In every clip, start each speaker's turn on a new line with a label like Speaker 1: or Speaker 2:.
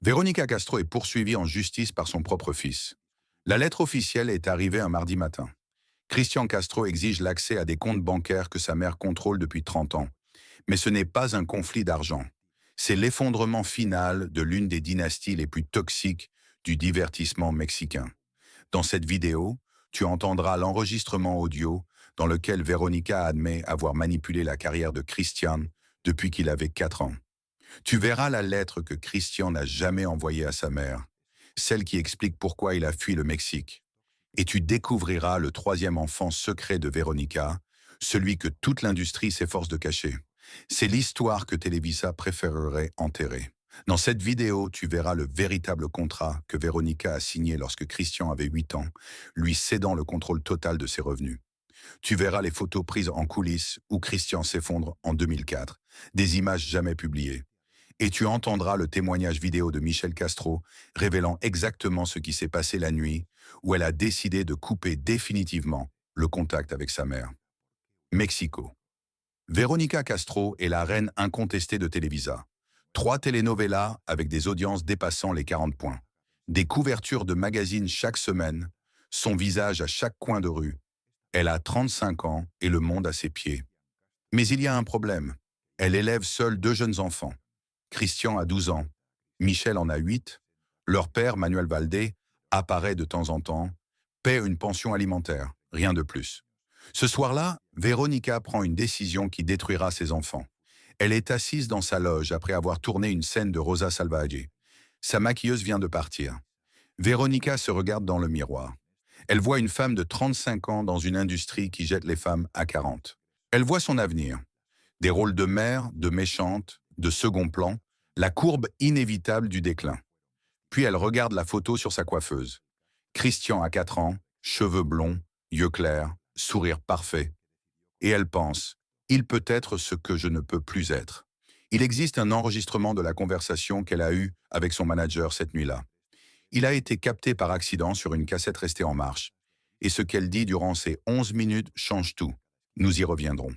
Speaker 1: Véronica Castro est poursuivie en justice par son propre fils. La lettre officielle est arrivée un mardi matin. Christian Castro exige l'accès à des comptes bancaires que sa mère contrôle depuis 30 ans. Mais ce n'est pas un conflit d'argent. C'est l'effondrement final de l'une des dynasties les plus toxiques du divertissement mexicain. Dans cette vidéo, tu entendras l'enregistrement audio dans lequel Véronica admet avoir manipulé la carrière de Christian depuis qu'il avait 4 ans. Tu verras la lettre que Christian n'a jamais envoyée à sa mère, celle qui explique pourquoi il a fui le Mexique. Et tu découvriras le troisième enfant secret de Véronica, celui que toute l'industrie s'efforce de cacher. C'est l'histoire que Televisa préférerait enterrer. Dans cette vidéo, tu verras le véritable contrat que Véronica a signé lorsque Christian avait 8 ans, lui cédant le contrôle total de ses revenus. Tu verras les photos prises en coulisses où Christian s'effondre en 2004, des images jamais publiées. Et tu entendras le témoignage vidéo de Michelle Castro révélant exactement ce qui s'est passé la nuit où elle a décidé de couper définitivement le contact avec sa mère. Mexico. Véronica Castro est la reine incontestée de Televisa. 3 telenovelas avec des audiences dépassant les 40 points. Des couvertures de magazines chaque semaine, son visage à chaque coin de rue. Elle a 35 ans et le monde à ses pieds. Mais il y a un problème. Elle élève seule 2 jeunes enfants. Christian a 12 ans, Michel en a 8, leur père, Manuel Valdés, apparaît de temps en temps, paie une pension alimentaire, rien de plus. Ce soir-là, Véronica prend une décision qui détruira ses enfants. Elle est assise dans sa loge après avoir tourné une scène de Rosa Salvaje. Sa maquilleuse vient de partir. Véronica se regarde dans le miroir. Elle voit une femme de 35 ans dans une industrie qui jette les femmes à 40. Elle voit son avenir. Des rôles de mère, de méchante, de second plan, la courbe inévitable du déclin. Puis elle regarde la photo sur sa coiffeuse. Christian a 4 ans, cheveux blonds, yeux clairs, sourire parfait. Et elle pense, il peut être ce que je ne peux plus être. Il existe un enregistrement de la conversation qu'elle a eue avec son manager cette nuit-là. Il a été capté par accident sur une cassette restée en marche. Et ce qu'elle dit durant ces 11 minutes change tout. Nous y reviendrons.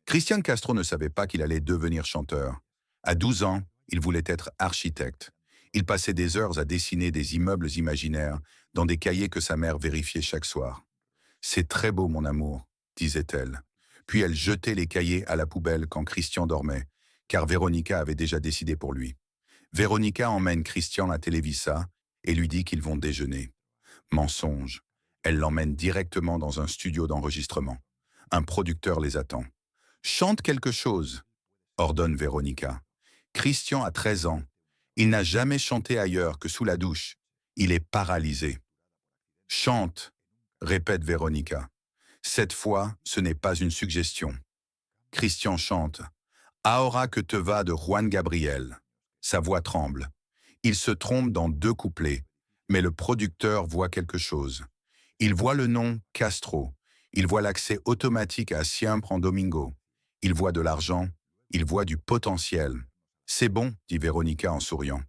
Speaker 1: Christian Castro ne savait pas qu'il allait devenir chanteur. À 12 ans, il voulait être architecte. Il passait des heures à dessiner des immeubles imaginaires dans des cahiers que sa mère vérifiait chaque soir. « C'est très beau, mon amour », disait-elle. Puis elle jetait les cahiers à la poubelle quand Christian dormait, car Véronica avait déjà décidé pour lui. Véronica emmène Christian à Televisa et lui dit qu'ils vont déjeuner. Mensonge. Elle l'emmène directement dans un studio d'enregistrement. Un producteur les attend. « Chante quelque chose », ordonne Véronica. Christian a 13 ans. Il n'a jamais chanté ailleurs que sous la douche. Il est paralysé. « Chante », répète Véronica. Cette fois, ce n'est pas une suggestion. Christian chante « Ahora que te va » de Juan Gabriel. Sa voix tremble. Il se trompe dans 2 couplets, mais le producteur voit quelque chose. Il voit le nom Castro. Il voit l'accès automatique à Siempre en Domingo. Il voit de l'argent. Il voit du potentiel. « C'est bon », dit Véronica en souriant.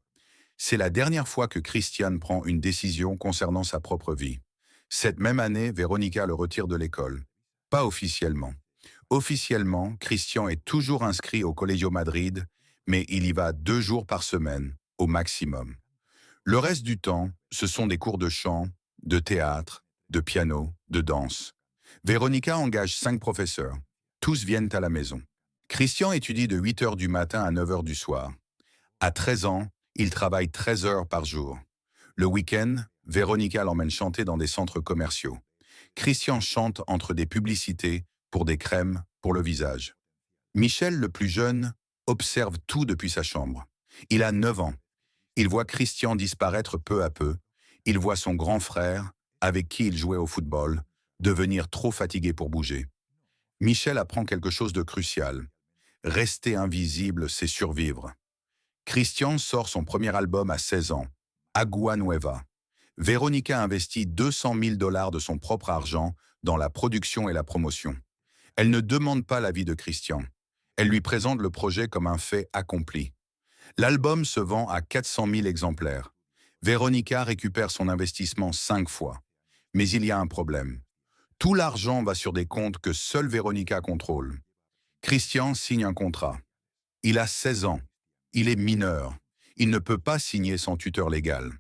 Speaker 1: C'est la dernière fois que Christian prend une décision concernant sa propre vie. Cette même année, Véronica le retire de l'école. Pas officiellement. Officiellement, Christian est toujours inscrit au Colegio Madrid, mais il y va 2 jours par semaine, au maximum. Le reste du temps, ce sont des cours de chant, de théâtre, de piano, de danse. Véronica engage 5 professeurs. Tous viennent à la maison. Christian étudie de 8 heures du matin à 9 heures du soir. À 13 ans, il travaille 13 heures par jour. Le week-end, Véronica l'emmène chanter dans des centres commerciaux. Christian chante entre des publicités pour des crèmes pour le visage. Michel, le plus jeune, observe tout depuis sa chambre. Il a 9 ans. Il voit Christian disparaître peu à peu. Il voit son grand frère, avec qui il jouait au football, devenir trop fatigué pour bouger. Michel apprend quelque chose de crucial. Rester invisible, c'est survivre. Christian sort son premier album à 16 ans, Agua Nueva. Véronica investit 200 000 $ de son propre argent dans la production et la promotion. Elle ne demande pas l'avis de Christian. Elle lui présente le projet comme un fait accompli. L'album se vend à 400 000 exemplaires. Véronica récupère son investissement 5 fois. Mais il y a un problème. Tout l'argent va sur des comptes que seule Véronica contrôle. Christian signe un contrat. Il a 16 ans. Il est mineur. Il ne peut pas signer sans tuteur légal.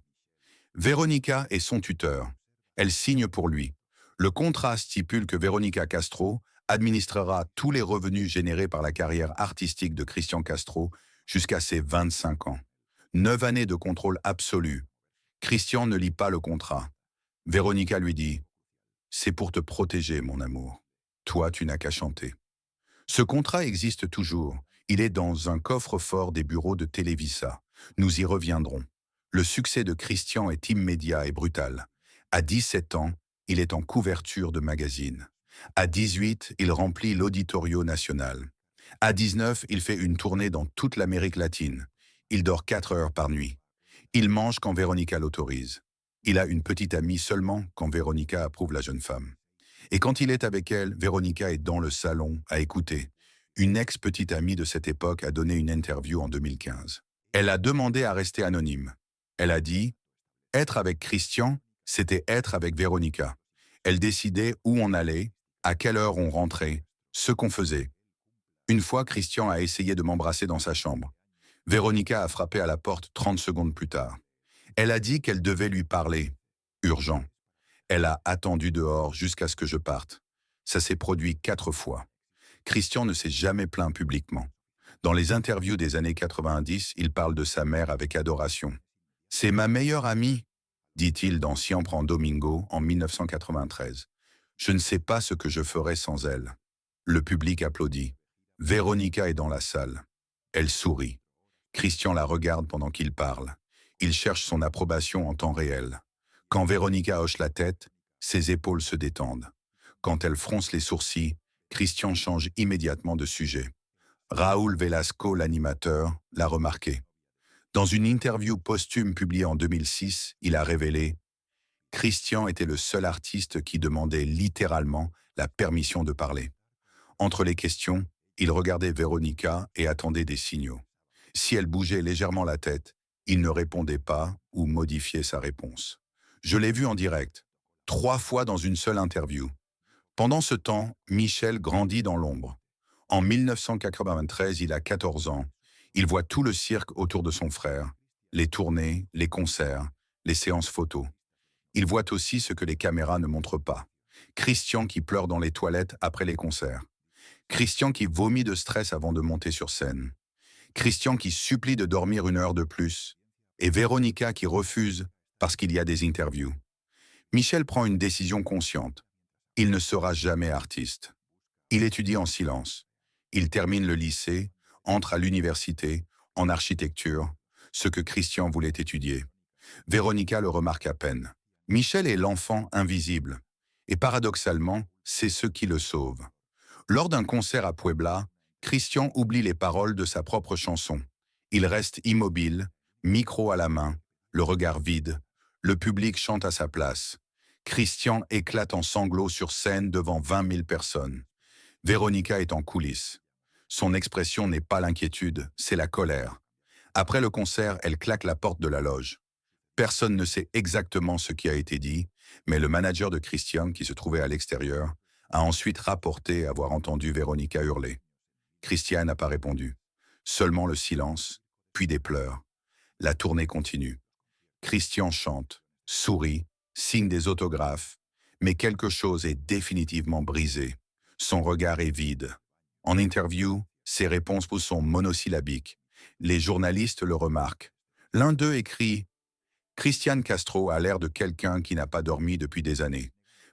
Speaker 1: Véronica est son tuteur. Elle signe pour lui. Le contrat stipule que Véronica Castro administrera tous les revenus générés par la carrière artistique de Christian Castro jusqu'à ses 25 ans. 9 années de contrôle absolu. Christian ne lit pas le contrat. Véronica lui dit « C'est pour te protéger, mon amour. Toi, tu n'as qu'à chanter. » Ce contrat existe toujours. Il est dans un coffre-fort des bureaux de Televisa. Nous y reviendrons. Le succès de Christian est immédiat et brutal. À 17 ans, il est en couverture de magazine. À 18, il remplit l'Auditorio Nacional. À 19, il fait une tournée dans toute l'Amérique latine. Il dort 4 heures par nuit. Il mange quand Véronica l'autorise. Il a une petite amie seulement quand Véronica approuve la jeune femme. Et quand il est avec elle, Véronica est dans le salon à écouter. Une ex-petite amie de cette époque a donné une interview en 2015. Elle a demandé à rester anonyme. Elle a dit « Être avec Christian, c'était être avec Véronica. Elle décidait où on allait, à quelle heure on rentrait, ce qu'on faisait. Une fois, Christian a essayé de m'embrasser dans sa chambre. Véronica a frappé à la porte 30 secondes plus tard. Elle a dit qu'elle devait lui parler. Urgent. Elle a attendu dehors jusqu'à ce que je parte. Ça s'est produit 4 fois. Christian ne s'est jamais plaint publiquement. Dans les interviews des années 90, il parle de sa mère avec adoration. « C'est ma meilleure amie », dit-il dans Siempre en Domingo en 1993. « Je ne sais pas ce que je ferais sans elle. » Le public applaudit. Véronica est dans la salle. Elle sourit. Christian la regarde pendant qu'il parle. Il cherche son approbation en temps réel. Quand Véronica hoche la tête, ses épaules se détendent. Quand elle fronce les sourcils, Christian change immédiatement de sujet. Raúl Velasco, l'animateur, l'a remarqué. Dans une interview posthume publiée en 2006, il a révélé « Christian était le seul artiste qui demandait littéralement la permission de parler. Entre les questions, il regardait Véronica et attendait des signaux. Si elle bougeait légèrement la tête, il ne répondait pas ou modifiait sa réponse. Je l'ai vu en direct, 3 fois dans une seule interview. Pendant ce temps, Michel grandit dans l'ombre. En 1993, il a 14 ans. Il voit tout le cirque autour de son frère, les tournées, les concerts, les séances photos. Il voit aussi ce que les caméras ne montrent pas. Christian qui pleure dans les toilettes après les concerts. Christian qui vomit de stress avant de monter sur scène. Christian qui supplie de dormir 1 heure de plus. Et Véronica qui refuse parce qu'il y a des interviews. Michel prend une décision consciente. Il ne sera jamais artiste. Il étudie en silence. Il termine le lycée, entre à l'université, en architecture, ce que Christian voulait étudier. Véronica le remarque à peine. Michel est l'enfant invisible. Et paradoxalement, c'est ce qui le sauve. Lors d'un concert à Puebla, Christian oublie les paroles de sa propre chanson. Il reste immobile, micro à la main, le regard vide. Le public chante à sa place. Christian éclate en sanglots sur scène devant 20 000 personnes. Véronica est en coulisses. Son expression n'est pas l'inquiétude, c'est la colère. Après le concert, elle claque la porte de la loge. Personne ne sait exactement ce qui a été dit, mais le manager de Christian, qui se trouvait à l'extérieur, a ensuite rapporté avoir entendu Véronica hurler. Christian n'a pas répondu. Seulement le silence, puis des pleurs. La tournée continue. Christian chante, sourit, signe des autographes, mais quelque chose est définitivement brisé. Son regard est vide. En interview, ses réponses sont monosyllabiques. Les journalistes le remarquent. L'un d'eux écrit « Christian Castro a l'air de quelqu'un qui n'a pas dormi depuis des années.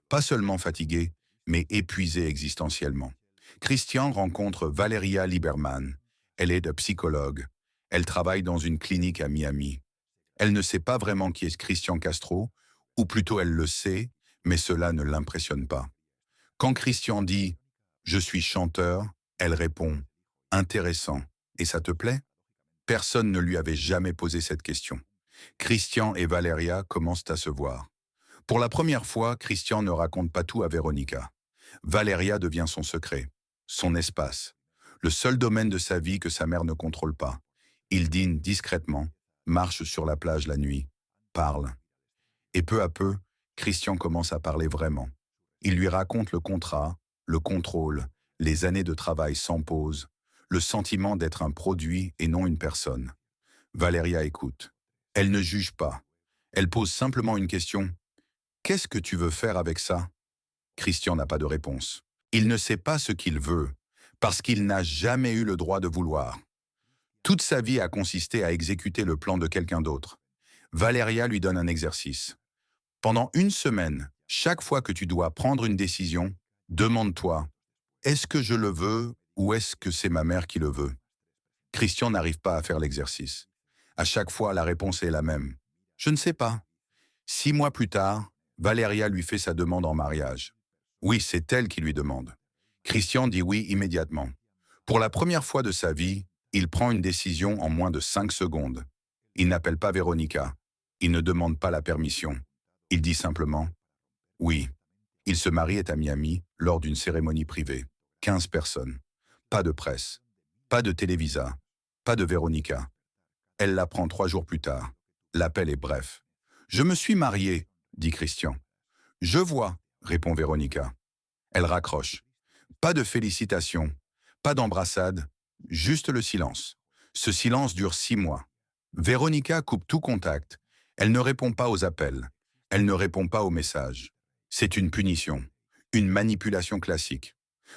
Speaker 1: Pas seulement fatigué, mais épuisé existentiellement. » Christian rencontre Valeria Liberman. Elle est psychologue. Elle travaille dans une clinique à Miami. Elle ne sait pas vraiment qui est Christian Castro, ou plutôt elle le sait, mais cela ne l'impressionne pas. Quand Christian dit « Je suis chanteur », elle répond « Intéressant. Et ça te plaît ?» Personne ne lui avait jamais posé cette question. Christian et Valeria commencent à se voir. Pour la première fois, Christian ne raconte pas tout à Véronica. Valeria devient son secret, son espace, le seul domaine de sa vie que sa mère ne contrôle pas. Il dîne discrètement, marche sur la plage la nuit, parle. Et peu à peu, Christian commence à parler vraiment. Il lui raconte le contrat, le contrôle, les années de travail sans pause, le sentiment d'être un produit et non une personne. Valéria écoute. Elle ne juge pas. Elle pose simplement une question. Qu'est-ce que tu veux faire avec ça? Christian n'a pas de réponse. Il ne sait pas ce qu'il veut, parce qu'il n'a jamais eu le droit de vouloir. Toute sa vie a consisté à exécuter le plan de quelqu'un d'autre. Valéria lui donne un exercice. Pendant une semaine, chaque fois que tu dois prendre une décision, demande-toi, est-ce que je le veux ou est-ce que c'est ma mère qui le veut? Christian n'arrive pas à faire l'exercice. À chaque fois, la réponse est la même. Je ne sais pas. 6 mois plus tard, Valéria lui fait sa demande en mariage. Oui, c'est elle qui lui demande. Christian dit oui immédiatement. Pour la première fois de sa vie, il prend une décision en moins de 5 secondes. Il n'appelle pas Véronica. Il ne demande pas la permission. Il dit simplement « oui ». Il se marie à Miami lors d'une cérémonie privée. 15 personnes. Pas de presse. Pas de télévisa. Pas de Véronica. Elle l'apprend 3 jours plus tard. L'appel est bref. « Je me suis marié », dit Christian. « Je vois », répond Véronica. Elle raccroche. Pas de félicitations, pas d'embrassade, juste le silence. Ce silence dure 6 mois. Véronica coupe tout contact. Elle ne répond pas aux appels. Elle ne répond pas aux messages. C'est une punition, une manipulation classique.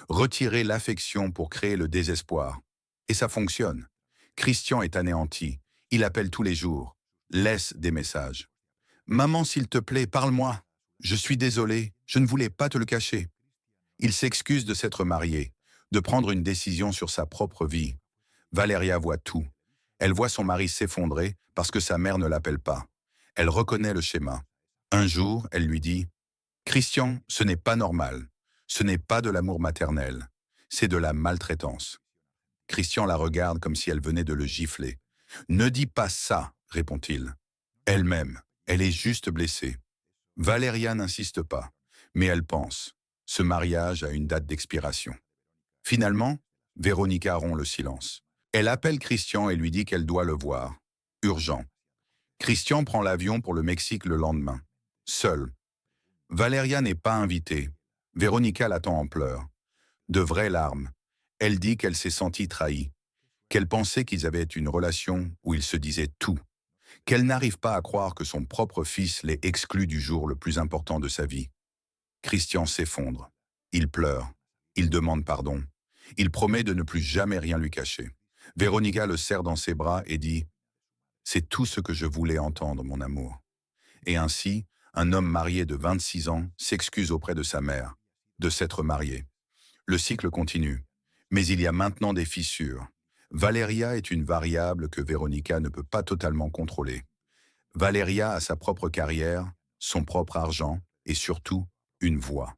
Speaker 1: Retirer l'affection pour créer le désespoir. Et ça fonctionne. Christian est anéanti. Il appelle tous les jours. Laisse des messages. « Maman, s'il te plaît, parle-moi. Je suis désolé, je ne voulais pas te le cacher. » Il s'excuse de s'être marié, de prendre une décision sur sa propre vie. Valéria voit tout. Elle voit son mari s'effondrer parce que sa mère ne l'appelle pas. Elle reconnaît le schéma. Un jour, elle lui dit « Christian, ce n'est pas normal. Ce n'est pas de l'amour maternel. C'est de la maltraitance. » Christian la regarde comme si elle venait de le gifler. « Ne dis pas ça, répond-il. Elle-même, elle est juste blessée. » Valéria n'insiste pas, mais elle pense. Ce mariage a une date d'expiration. Finalement, Véronica rompt le silence. Elle appelle Christian et lui dit qu'elle doit le voir. Urgent. Christian prend l'avion pour le Mexique le lendemain. Seul. Valéria n'est pas invitée. Véronica l'attend en pleurs. De vraies larmes. Elle dit qu'elle s'est sentie trahie, qu'elle pensait qu'ils avaient une relation où ils se disaient tout, qu'elle n'arrive pas à croire que son propre fils l'ait exclu du jour le plus important de sa vie. Christian s'effondre. Il pleure. Il demande pardon. Il promet de ne plus jamais rien lui cacher. Véronica le serre dans ses bras et dit « C'est tout ce que je voulais entendre, mon amour. » Et ainsi, un homme marié de 26 ans s'excuse auprès de sa mère de s'être marié. Le cycle continue. Mais il y a maintenant des fissures. Valéria est une variable que Véronica ne peut pas totalement contrôler. Valéria a sa propre carrière, son propre argent et surtout, une voix.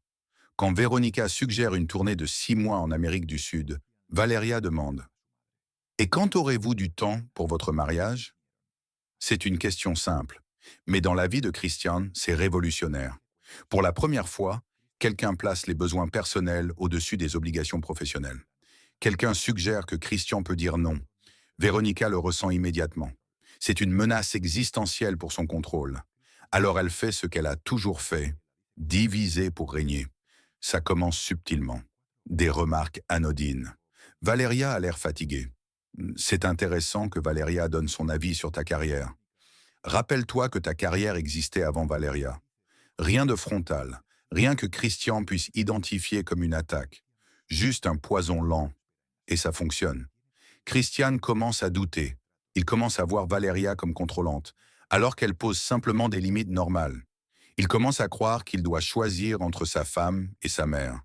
Speaker 1: Quand Véronica suggère une tournée de 6 mois en Amérique du Sud, Valéria demande « Et quand aurez-vous du temps pour votre mariage ?» C'est une question simple, mais dans la vie de Christian, c'est révolutionnaire. Pour la première fois, quelqu'un place les besoins personnels au-dessus des obligations professionnelles. Quelqu'un suggère que Christian peut dire non. Véronica le ressent immédiatement. C'est une menace existentielle pour son contrôle. Alors elle fait ce qu'elle a toujours fait, diviser pour régner. Ça commence subtilement. Des remarques anodines. Valéria a l'air fatiguée. C'est intéressant que Valéria donne son avis sur ta carrière. Rappelle-toi que ta carrière existait avant Valéria. Rien de frontal, rien que Christian puisse identifier comme une attaque. Juste un poison lent. Et ça fonctionne. Christian commence à douter. Il commence à voir Valéria comme contrôlante, alors qu'elle pose simplement des limites normales. Il commence à croire qu'il doit choisir entre sa femme et sa mère.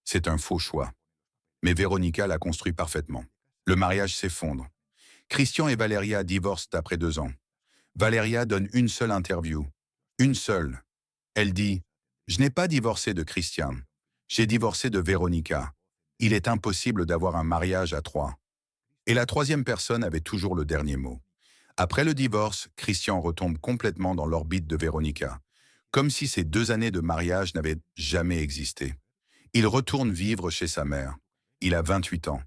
Speaker 1: C'est un faux choix. Mais Véronica l'a construit parfaitement. Le mariage s'effondre. Christian et Valéria divorcent après 2 ans. Valéria donne une seule interview. Une seule. Elle dit « Je n'ai pas divorcé de Christian. J'ai divorcé de Véronica. Il est impossible d'avoir un mariage à 3. » Et la 3e personne avait toujours le dernier mot. Après le divorce, Christian retombe complètement dans l'orbite de Véronica, comme si ces 2 années de mariage n'avaient jamais existé. Il retourne vivre chez sa mère. Il a 28 ans.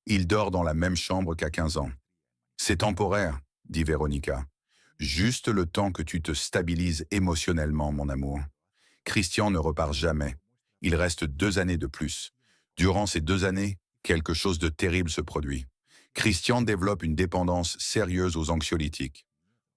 Speaker 1: Il dort dans la même chambre qu'à 15 ans. « C'est temporaire », dit Véronica. « Juste le temps que tu te stabilises émotionnellement, mon amour. » Christian ne repart jamais. Il reste 2 années de plus. Durant ces 2 années, quelque chose de terrible se produit. Christian développe une dépendance sérieuse aux anxiolytiques.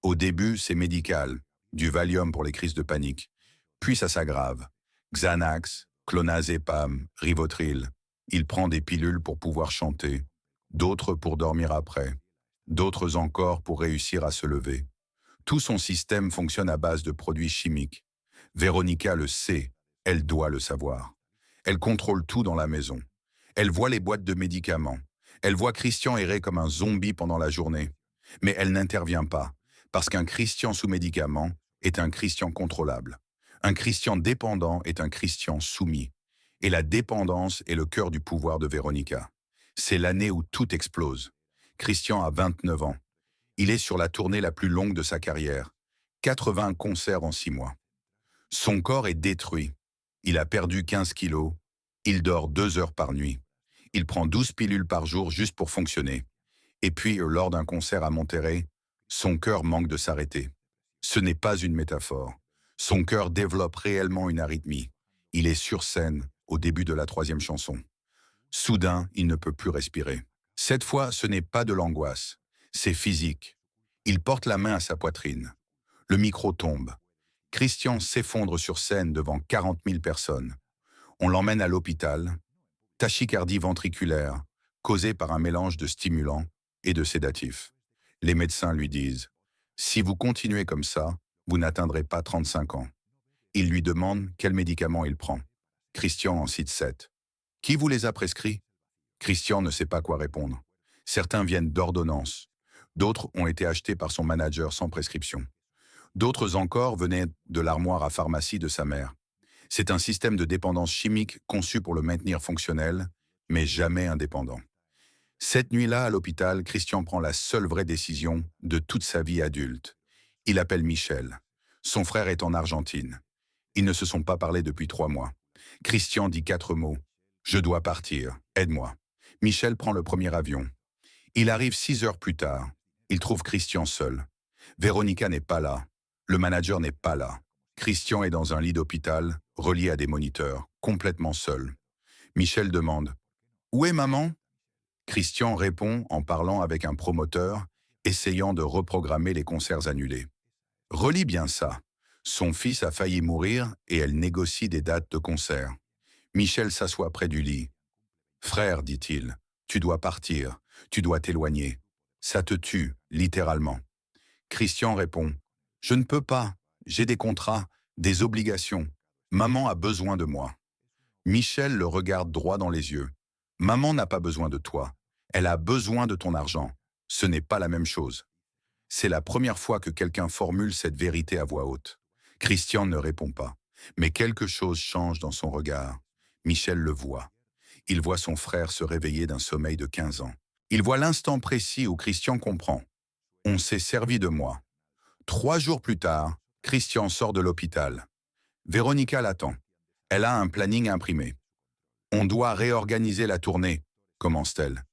Speaker 1: Au début, c'est médical, du Valium pour les crises de panique. Puis ça s'aggrave. Xanax, clonazepam, Rivotril. Il prend des pilules pour pouvoir chanter, d'autres pour dormir après, d'autres encore pour réussir à se lever. Tout son système fonctionne à base de produits chimiques. Véronica le sait, elle doit le savoir. Elle contrôle tout dans la maison. Elle voit les boîtes de médicaments. Elle voit Christian errer comme un zombie pendant la journée. Mais elle n'intervient pas, parce qu'un Christian sous médicament est un Christian contrôlable. Un Christian dépendant est un Christian soumis. Et la dépendance est le cœur du pouvoir de Véronica. C'est l'année où tout explose. Christian a 29 ans. Il est sur la tournée la plus longue de sa carrière. 80 concerts en 6 mois. Son corps est détruit. Il a perdu 15 kilos. Il dort 2 heures par nuit. Il prend 12 pilules par jour juste pour fonctionner. Et puis, lors d'un concert à Monterrey, son cœur manque de s'arrêter. Ce n'est pas une métaphore. Son cœur développe réellement une arythmie. Il est sur scène, au début de la 3e chanson. Soudain, il ne peut plus respirer. Cette fois, ce n'est pas de l'angoisse. C'est physique. Il porte la main à sa poitrine. Le micro tombe. Christian s'effondre sur scène devant 40 000 personnes. On l'emmène à l'hôpital. Tachycardie ventriculaire, causée par un mélange de stimulants et de sédatifs. Les médecins lui disent « Si vous continuez comme ça, vous n'atteindrez pas 35 ans. » Ils lui demandent quel médicament il prend. Christian en cite 7. Qui vous les a prescrits? Christian ne sait pas quoi répondre. Certains viennent d'ordonnance. D'autres ont été achetés par son manager sans prescription. D'autres encore venaient de l'armoire à pharmacie de sa mère. C'est un système de dépendance chimique conçu pour le maintenir fonctionnel, mais jamais indépendant. Cette nuit-là, à l'hôpital, Christian prend la seule vraie décision de toute sa vie adulte. Il appelle Michel. Son frère est en Argentine. Ils ne se sont pas parlé depuis 3 mois. Christian dit 4 mots. « Je dois partir, aide-moi ». Michel prend le premier avion. Il arrive 6 heures plus tard. Il trouve Christian seul. Véronica n'est pas là. Le manager n'est pas là. Christian est dans un lit d'hôpital, relié à des moniteurs, complètement seul. Michel demande « Où est maman ?» Christian répond en parlant avec un promoteur, essayant de reprogrammer les concerts annulés. Relis bien ça. Son fils a failli mourir et elle négocie des dates de concert. Michel s'assoit près du lit. « Frère, dit-il, tu dois partir, tu dois t'éloigner. Ça te tue, littéralement. » Christian répond « Je ne peux pas, j'ai des contrats, des obligations. Maman a besoin de moi. » Michel le regarde droit dans les yeux. « Maman n'a pas besoin de toi. Elle a besoin de ton argent. Ce n'est pas la même chose. » C'est la première fois que quelqu'un formule cette vérité à voix haute. Christian ne répond pas, mais quelque chose change dans son regard. Michel le voit. Il voit son frère se réveiller d'un sommeil de 15 ans. Il voit l'instant précis où Christian comprend. « On s'est servi de moi. » 3 jours plus tard, Christian sort de l'hôpital. Véronica l'attend. Elle a un planning imprimé. « On doit réorganiser la tournée, » commence-t-elle.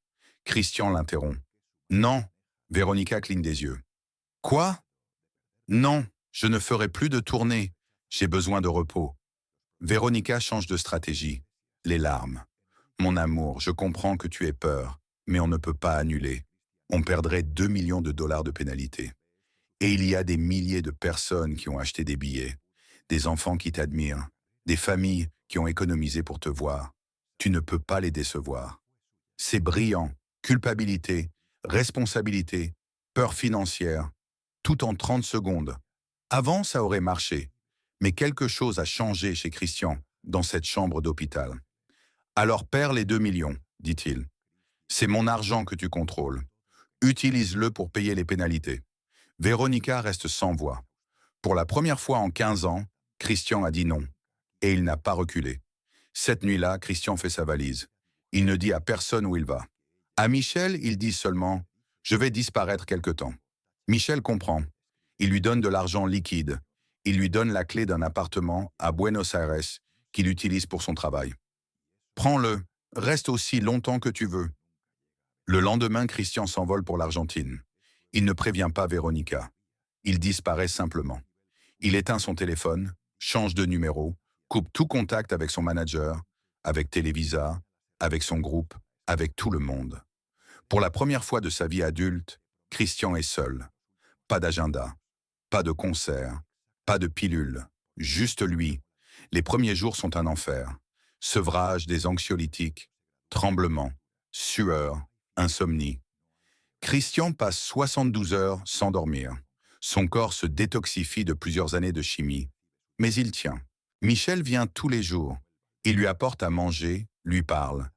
Speaker 1: Christian l'interrompt. « Non. » Véronica cligne des yeux. « Quoi ? » « Non, je ne ferai plus de tournée. J'ai besoin de repos. » Véronica change de stratégie. Les larmes. « Mon amour, je comprends que tu aies peur, mais on ne peut pas annuler. On perdrait 2 millions de dollars de pénalité. Et il y a des milliers de personnes qui ont acheté des billets, des enfants qui t'admirent, des familles qui ont économisé pour te voir. Tu ne peux pas les décevoir. C'est brillant. Culpabilité, responsabilité, peur financière, tout en 30 secondes. Avant, ça aurait marché, mais quelque chose a changé chez Christian dans cette chambre d'hôpital. « Alors perds les 2 millions, dit-il. C'est mon argent que tu contrôles. Utilise-le pour payer les pénalités. » Véronica reste sans voix. Pour la première fois en 15 ans, Christian a dit non, et il n'a pas reculé. Cette nuit-là, Christian fait sa valise. Il ne dit à personne où il va. À Michel, il dit seulement « Je vais disparaître quelque temps ». Michel comprend. Il lui donne de l'argent liquide. Il lui donne la clé d'un appartement à Buenos Aires qu'il utilise pour son travail. « Prends-le, reste aussi longtemps que tu veux. » Le lendemain, Christian s'envole pour l'Argentine. Il ne prévient pas Véronica. Il disparaît simplement. Il éteint son téléphone, change de numéro, coupe tout contact avec son manager, avec Televisa, avec son groupe, avec tout le monde. Pour la première fois de sa vie adulte, Christian est seul. Pas d'agenda, pas de concert, pas de pilule, juste lui. Les premiers jours sont un enfer. Sevrage des anxiolytiques, tremblements, sueur, insomnie. Christian passe 72 heures sans dormir. Son corps se détoxifie de plusieurs années de chimie. Mais il tient. Michel vient tous les jours. Il lui apporte à manger, lui parle.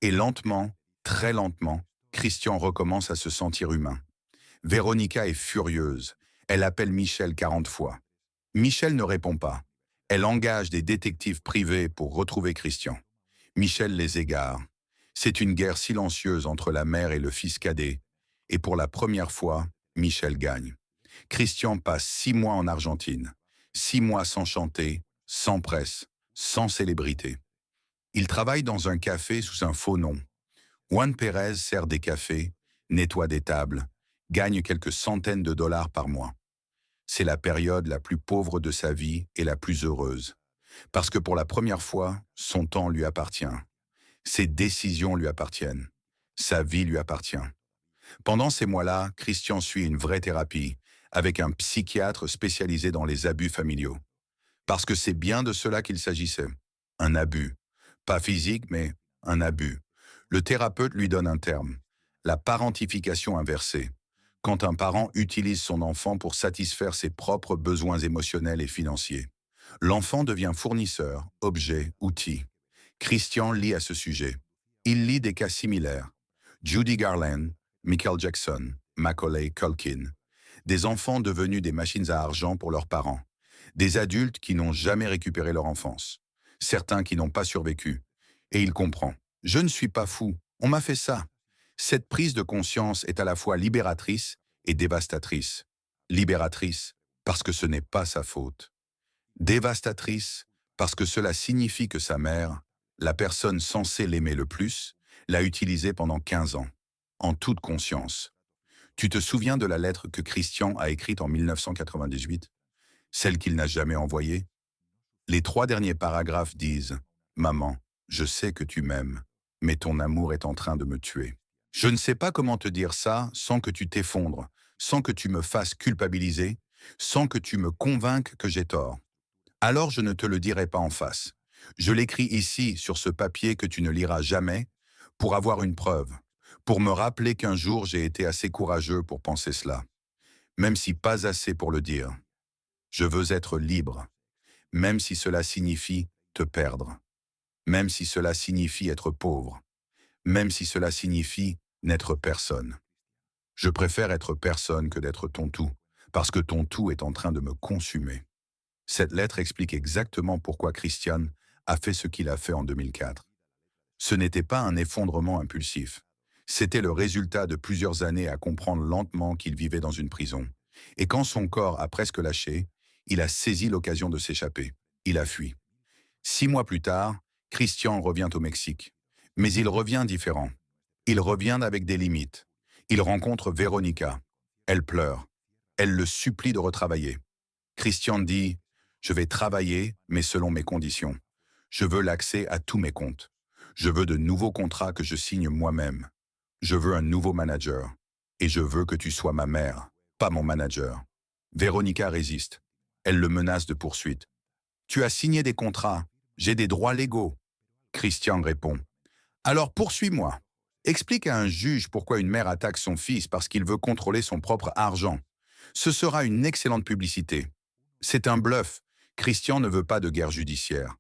Speaker 1: Et lentement, très lentement, Christian recommence à se sentir humain. Véronica est furieuse. Elle appelle Michel 40 fois. Michel ne répond pas. Elle engage des détectives privés pour retrouver Christian. Michel les égare. C'est une guerre silencieuse entre la mère et le fils cadet. Et pour la première fois, Michel gagne. Christian passe 6 mois en Argentine. 6 mois sans chanter, sans presse, sans célébrité. Il travaille dans un café sous un faux nom. Juan Pérez sert des cafés, nettoie des tables, gagne quelques centaines de dollars par mois. C'est la période la plus pauvre de sa vie et la plus heureuse. Parce que pour la première fois, son temps lui appartient. Ses décisions lui appartiennent. Sa vie lui appartient. Pendant ces mois-là, Christian suit une vraie thérapie, avec un psychiatre spécialisé dans les abus familiaux. Parce que c'est bien de cela qu'il s'agissait. Un abus. Pas physique, mais un abus. Le thérapeute lui donne un terme. La parentification inversée. Quand un parent utilise son enfant pour satisfaire ses propres besoins émotionnels et financiers. L'enfant devient fournisseur, objet, outil. Christian lit à ce sujet. Il lit des cas similaires. Judy Garland, Michael Jackson, Macaulay Culkin. Des enfants devenus des machines à argent pour leurs parents. Des adultes qui n'ont jamais récupéré leur enfance. Certains qui n'ont pas survécu. Et il comprend. Je ne suis pas fou, on m'a fait ça. Cette prise de conscience est à la fois libératrice et dévastatrice. Libératrice, parce que ce n'est pas sa faute. Dévastatrice, parce que cela signifie que sa mère, la personne censée l'aimer le plus, l'a utilisé pendant 15 ans, en toute conscience. Tu te souviens de la lettre que Christian a écrite en 1998? Celle qu'il n'a jamais envoyée? Les 3 derniers paragraphes disent « Maman, je sais que tu m'aimes, mais ton amour est en train de me tuer. Je ne sais pas comment te dire ça sans que tu t'effondres, sans que tu me fasses culpabiliser, sans que tu me convainques que j'ai tort. Alors je ne te le dirai pas en face. Je l'écris ici, sur ce papier que tu ne liras jamais, pour avoir une preuve, pour me rappeler qu'un jour j'ai été assez courageux pour penser cela, même si pas assez pour le dire. Je veux être libre, même si cela signifie te perdre, même si cela signifie être pauvre, même si cela signifie n'être personne. Je préfère être personne que d'être ton tout, parce que ton tout est en train de me consumer. » Cette lettre explique exactement pourquoi Christian a fait ce qu'il a fait en 2004. Ce n'était pas un effondrement impulsif. C'était le résultat de plusieurs années à comprendre lentement qu'il vivait dans une prison. Et quand son corps a presque lâché, il a saisi l'occasion de s'échapper. Il a fui. 6 mois plus tard, Christian revient au Mexique. Mais il revient différent. Il revient avec des limites. Il rencontre Véronica. Elle pleure. Elle le supplie de retravailler. Christian dit « Je vais travailler, mais selon mes conditions. Je veux l'accès à tous mes comptes. Je veux de nouveaux contrats que je signe moi-même. Je veux un nouveau manager. Et je veux que tu sois ma mère, pas mon manager. » Véronica résiste. Elle le menace de poursuite. « Tu as signé des contrats. J'ai des droits légaux. » Christian répond. « Alors poursuis-moi. Explique à un juge pourquoi une mère attaque son fils parce qu'il veut contrôler son propre argent. Ce sera une excellente publicité. » C'est un bluff. Christian ne veut pas de guerre judiciaire.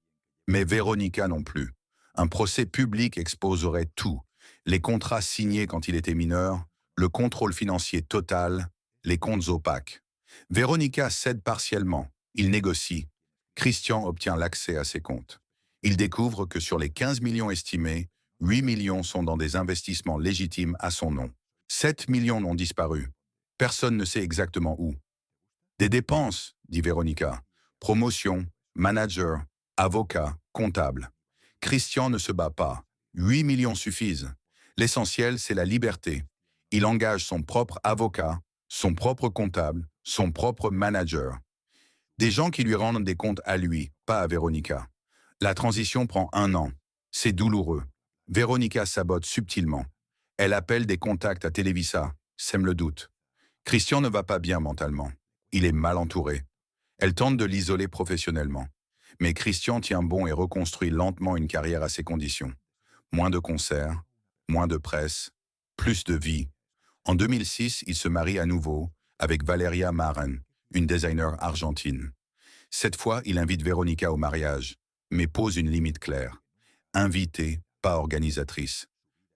Speaker 1: Mais Véronica non plus. Un procès public exposerait tout. Les contrats signés quand il était mineur, le contrôle financier total, les comptes opaques. Véronica cède partiellement. Il négocie. Christian obtient l'accès à ses comptes. Il découvre que sur les 15 millions estimés, 8 millions sont dans des investissements légitimes à son nom. 7 millions ont disparu. Personne ne sait exactement où. Des dépenses, dit Véronica. Promotion, manager, avocat, comptable. Christian ne se bat pas. 8 millions suffisent. L'essentiel, c'est la liberté. Il engage son propre avocat, son propre comptable, son propre manager. Des gens qui lui rendent des comptes à lui, pas à Véronica. La transition prend 1 an. C'est douloureux. Véronica sabote subtilement. Elle appelle des contacts à Televisa, sème le doute. Christian ne va pas bien mentalement. Il est mal entouré. Elle tente de l'isoler professionnellement. Mais Christian tient bon et reconstruit lentement une carrière à ses conditions. Moins de concerts, moins de presse, plus de vie. En 2006, il se marie à nouveau avec Valeria Maren, une designer argentine. Cette fois, il invite Véronica au mariage, mais pose une limite claire. Invitée, pas organisatrice.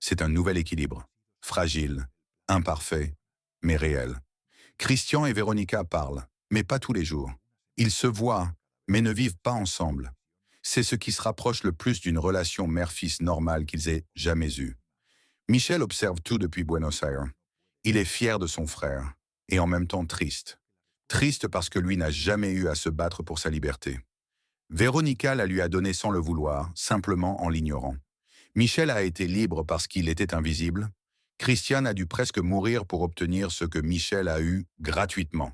Speaker 1: C'est un nouvel équilibre. Fragile, imparfait, mais réel. Christian et Véronica parlent, mais pas tous les jours. Ils se voient, mais ne vivent pas ensemble. C'est ce qui se rapproche le plus d'une relation mère-fils normale qu'ils aient jamais eue. Michel observe tout depuis Buenos Aires. Il est fier de son frère, et en même temps triste. Triste parce que lui n'a jamais eu à se battre pour sa liberté. Véronica la lui a donnée sans le vouloir, simplement en l'ignorant. Michel a été libre parce qu'il était invisible. Christiane a dû presque mourir pour obtenir ce que Michel a eu gratuitement.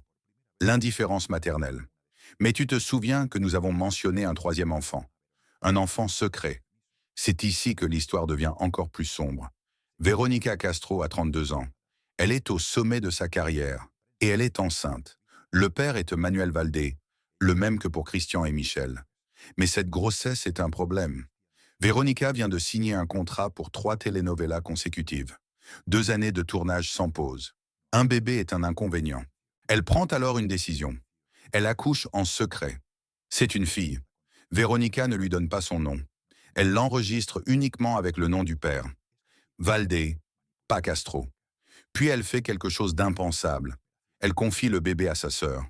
Speaker 1: L'indifférence maternelle. Mais tu te souviens que nous avons mentionné un troisième enfant. Un enfant secret. C'est ici que l'histoire devient encore plus sombre. Véronica Castro a 32 ans. Elle est au sommet de sa carrière. Et elle est enceinte. Le père est Manuel Valdé, le même que pour Christian et Michel. Mais cette grossesse est un problème. Véronica vient de signer un contrat pour 3 telenovelas consécutives. 2 années de tournage sans pause. Un bébé est un inconvénient. Elle prend alors une décision. Elle accouche en secret. C'est une fille. Véronica ne lui donne pas son nom. Elle l'enregistre uniquement avec le nom du père. Valdé, pas Castro. Puis elle fait quelque chose d'impensable. Elle confie le bébé à sa sœur.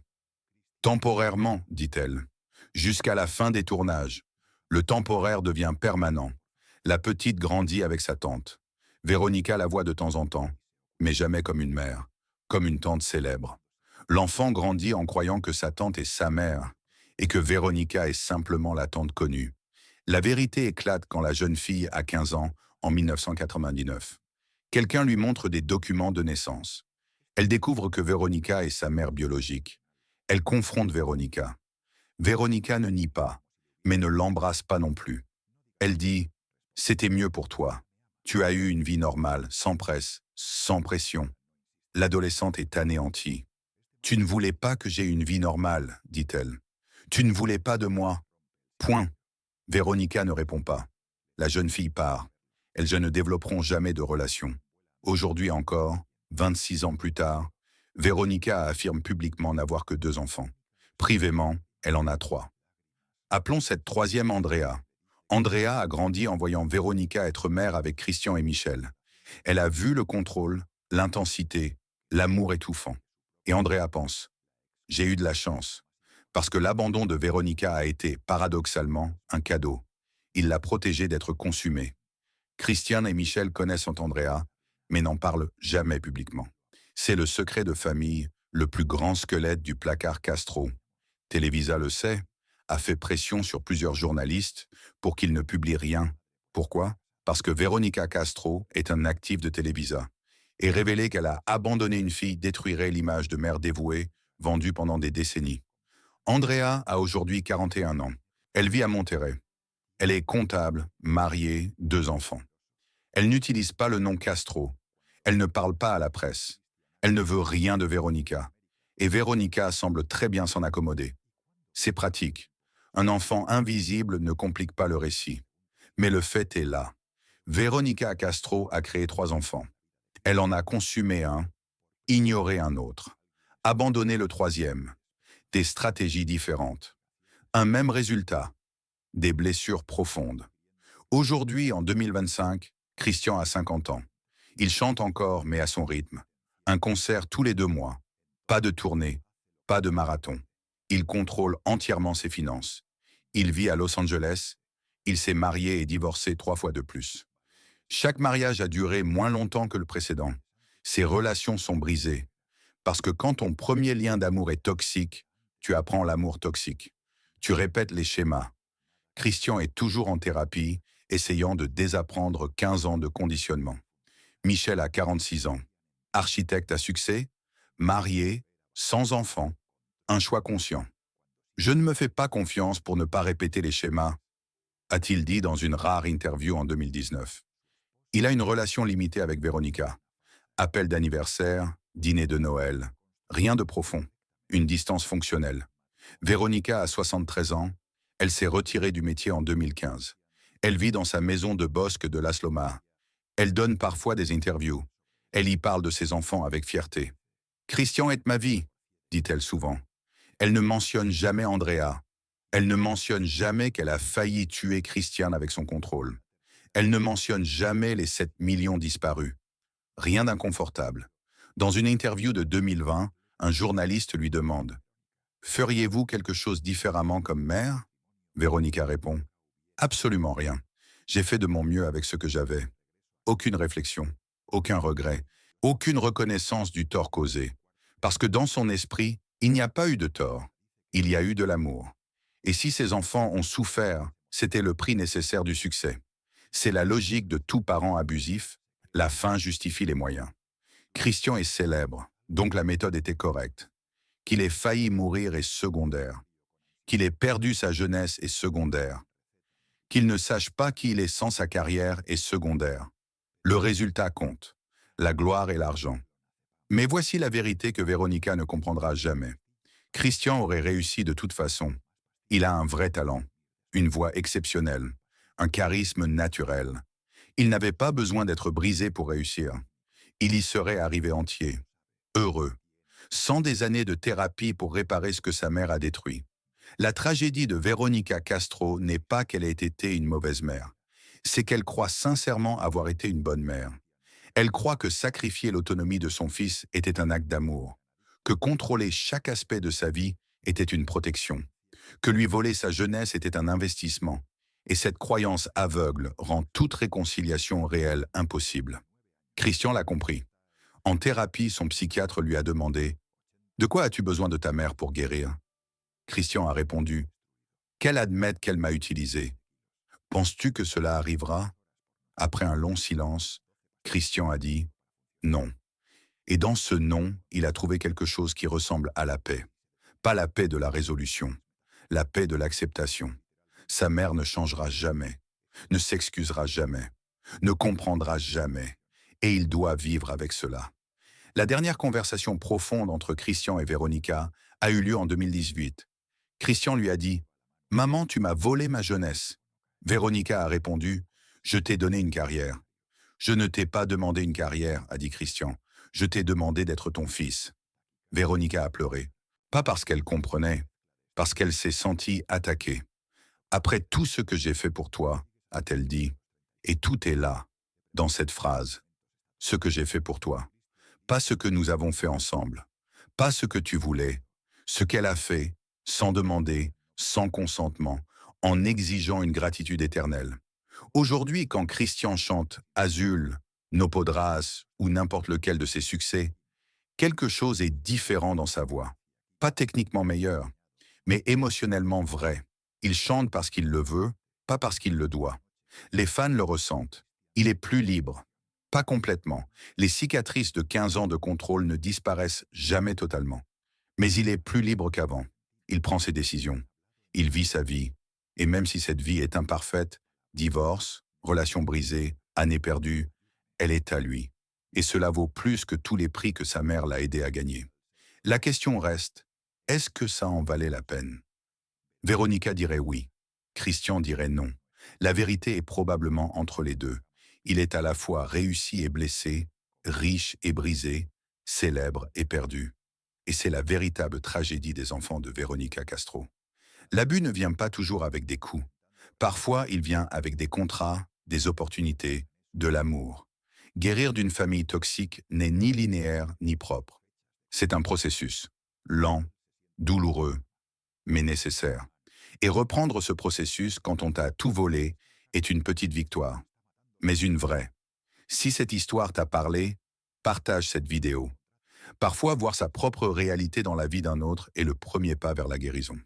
Speaker 1: Temporairement, dit-elle. Jusqu'à la fin des tournages. Le temporaire devient permanent. La petite grandit avec sa tante. Véronica la voit de temps en temps, mais jamais comme une mère, comme une tante célèbre. L'enfant grandit en croyant que sa tante est sa mère et que Véronica est simplement la tante connue. La vérité éclate quand la jeune fille a 15 ans, en 1999. Quelqu'un lui montre des documents de naissance. Elle découvre que Véronica est sa mère biologique. Elle confronte Véronica. Véronica ne nie pas, mais ne l'embrasse pas non plus. Elle dit « C'était mieux pour toi. Tu as eu une vie normale, sans presse, sans pression. » L'adolescente est anéantie. « Tu ne voulais pas que j'aie une vie normale, dit-elle. Tu ne voulais pas de moi. Point. » Véronica ne répond pas. La jeune fille part. Elles ne développeront jamais de relation. Aujourd'hui encore, 26 ans plus tard, Véronica affirme publiquement n'avoir que 2 enfants. Privément, elle en a 3. Appelons cette troisième Andrea. Andrea a grandi en voyant Véronica être mère avec Christian et Michel. Elle a vu le contrôle, l'intensité, l'amour étouffant. Et Andrea pense « J'ai eu de la chance ». Parce que l'abandon de Véronica a été, paradoxalement, un cadeau. Il l'a protégée d'être consumée. Christian et Michel connaissent Andrea, mais n'en parlent jamais publiquement. C'est le secret de famille, le plus grand squelette du placard Castro. Televisa le sait, a fait pression sur plusieurs journalistes pour qu'ils ne publient rien. Pourquoi? Parce que Véronica Castro est un actif de Televisa. Et révéler qu'elle a abandonné une fille détruirait l'image de mère dévouée, vendue pendant des décennies. Andrea a aujourd'hui 41 ans. Elle vit à Monterrey. Elle est comptable, mariée, 2 enfants. Elle n'utilise pas le nom Castro. Elle ne parle pas à la presse. Elle ne veut rien de Véronica. Et Véronica semble très bien s'en accommoder. C'est pratique. Un enfant invisible ne complique pas le récit. Mais le fait est là. Véronica Castro a créé 3 enfants. Elle en a consumé un, ignoré un autre, abandonné le 3e. Des stratégies différentes. Un même résultat. Des blessures profondes. Aujourd'hui, en 2025, Christian a 50 ans. Il chante encore, mais à son rythme. Un concert tous les 2 mois. Pas de tournée, pas de marathon. Il contrôle entièrement ses finances. Il vit à Los Angeles. Il s'est marié et divorcé 3 fois de plus. Chaque mariage a duré moins longtemps que le précédent. Ses relations sont brisées. Parce que quand ton premier lien d'amour est toxique, tu apprends l'amour toxique. Tu répètes les schémas. Christian est toujours en thérapie, essayant de désapprendre 15 ans de conditionnement. Michel a 46 ans. Architecte à succès, marié, sans enfant, un choix conscient. Je ne me fais pas confiance pour ne pas répéter les schémas, a-t-il dit dans une rare interview en 2019. Il a une relation limitée avec Véronica. Appel d'anniversaire, dîner de Noël. Rien de profond. Une distance fonctionnelle. Véronica a 73 ans. Elle s'est retirée du métier en 2015. Elle vit dans sa maison de bosque de Las Lomas. Elle donne parfois des interviews. Elle y parle de ses enfants avec fierté. Christian est ma vie, dit-elle souvent. Elle ne mentionne jamais Andrea. Elle ne mentionne jamais qu'elle a failli tuer Christian avec son contrôle. Elle ne mentionne jamais les 7 millions disparus. Rien d'inconfortable. Dans une interview de 2020, un journaliste lui demande « Feriez-vous quelque chose différemment comme mère ?» Véronica répond « Absolument rien. J'ai fait de mon mieux avec ce que j'avais. Aucune réflexion, aucun regret, aucune reconnaissance du tort causé. Parce que dans son esprit, il n'y a pas eu de tort. Il y a eu de l'amour. Et si ses enfants ont souffert, c'était le prix nécessaire du succès. C'est la logique de tout parent abusif. La fin justifie les moyens. Christian est célèbre, donc la méthode était correcte. Qu'il ait failli mourir est secondaire. Qu'il ait perdu sa jeunesse est secondaire. Qu'il ne sache pas qui il est sans sa carrière est secondaire. Le résultat compte, la gloire et l'argent. Mais voici la vérité que Véronica ne comprendra jamais. Christian aurait réussi de toute façon. Il a un vrai talent, une voix exceptionnelle, un charisme naturel. Il n'avait pas besoin d'être brisé pour réussir. Il y serait arrivé entier, heureux, sans des années de thérapie pour réparer ce que sa mère a détruit. La tragédie de Véronica Castro n'est pas qu'elle ait été une mauvaise mère. C'est qu'elle croit sincèrement avoir été une bonne mère. Elle croit que sacrifier l'autonomie de son fils était un acte d'amour, que contrôler chaque aspect de sa vie était une protection, que lui voler sa jeunesse était un investissement. Et cette croyance aveugle rend toute réconciliation réelle impossible. Christian l'a compris. En thérapie, son psychiatre lui a demandé « De quoi as-tu besoin de ta mère pour guérir ?» Christian a répondu « Qu'elle admette qu'elle m'a utilisé. Penses-tu que cela arrivera ?» Après un long silence, Christian a dit « Non ». Et dans ce non, il a trouvé quelque chose qui ressemble à la paix. Pas la paix de la résolution, la paix de l'acceptation. Sa mère ne changera jamais, ne s'excusera jamais, ne comprendra jamais, et il doit vivre avec cela. La dernière conversation profonde entre Christian et Véronica a eu lieu en 2018. Christian lui a dit « Maman, tu m'as volé ma jeunesse ». Véronica a répondu « Je t'ai donné une carrière ». « Je ne t'ai pas demandé une carrière », a dit Christian. « Je t'ai demandé d'être ton fils ». Véronica a pleuré. Pas parce qu'elle comprenait, parce qu'elle s'est sentie attaquée. « Après tout ce que j'ai fait pour toi », a-t-elle dit, et tout est là, dans cette phrase. Ce que j'ai fait pour toi. Pas ce que nous avons fait ensemble. Pas ce que tu voulais. Ce qu'elle a fait, sans demander, sans consentement, en exigeant une gratitude éternelle. Aujourd'hui, quand Christian chante Azul, No Podrás ou n'importe lequel de ses succès, quelque chose est différent dans sa voix. Pas techniquement meilleur, mais émotionnellement vrai. Il chante parce qu'il le veut, pas parce qu'il le doit. Les fans le ressentent. Il est plus libre. Pas complètement. Les cicatrices de 15 ans de contrôle ne disparaissent jamais totalement. Mais il est plus libre qu'avant. Il prend ses décisions. Il vit sa vie. Et même si cette vie est imparfaite, divorce, relation brisée, années perdues, elle est à lui. Et cela vaut plus que tous les prix que sa mère l'a aidé à gagner. La question reste, est-ce que ça en valait la peine? Véronica dirait oui. Christian dirait non. La vérité est probablement entre les deux. Il est à la fois réussi et blessé, riche et brisé, célèbre et perdu. Et c'est la véritable tragédie des enfants de Véronica Castro. L'abus ne vient pas toujours avec des coups. Parfois, il vient avec des contrats, des opportunités, de l'amour. Guérir d'une famille toxique n'est ni linéaire ni propre. C'est un processus, lent, douloureux, mais nécessaire. Et reprendre ce processus quand on t'a tout volé est une petite victoire, mais une vraie. Si cette histoire t'a parlé, partage cette vidéo. Parfois, voir sa propre réalité dans la vie d'un autre est le premier pas vers la guérison.